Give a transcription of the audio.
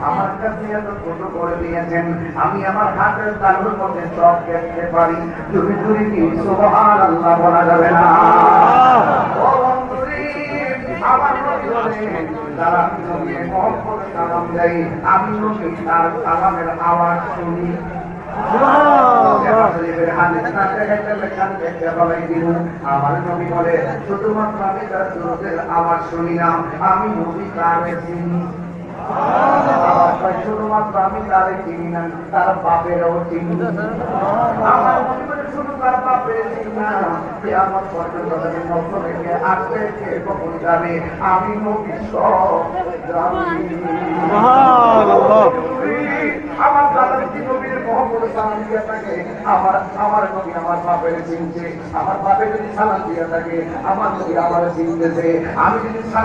আমার কাছে এত ছোট করে দিয়েছেন, আমি আমার হাতের তালুর মধ্যে সব দেখতে পারি। তুমি তুমি কি সুবহানাল্লাহ বলা যাবে না? ও বন্ধুরে, আমার নবী বলেন, যারা নবীর মহব্বতে সালাম দেয়, আমি নবী তার সালামের আওয়াজ শুনি। আমার নবী বলে, শুধুমাত্র আমি তার দুরূদের আওয়াজ শুনি না, আমি নবী তারে চিনি। শুধুমাত্র আমি তারে চিনি না, তার বাপেরও চিনি। আমার নবী বলে, শুধু তার বাপের চিনি না, কিয়ামত পর্যন্ত তাদের মধ্য থেকে আসবে কে কখন যাবে, আমি নবী সব জানি। আমার দাদা যদি নবীর মহব্বত সালাম দিয়ে থাকে, আমার নবী আমার বাপের চিনছে। আমার বাপের যদি সালাম দিয়ে থাকে, আমার নবী আমার চিনতেছে। আমি যদি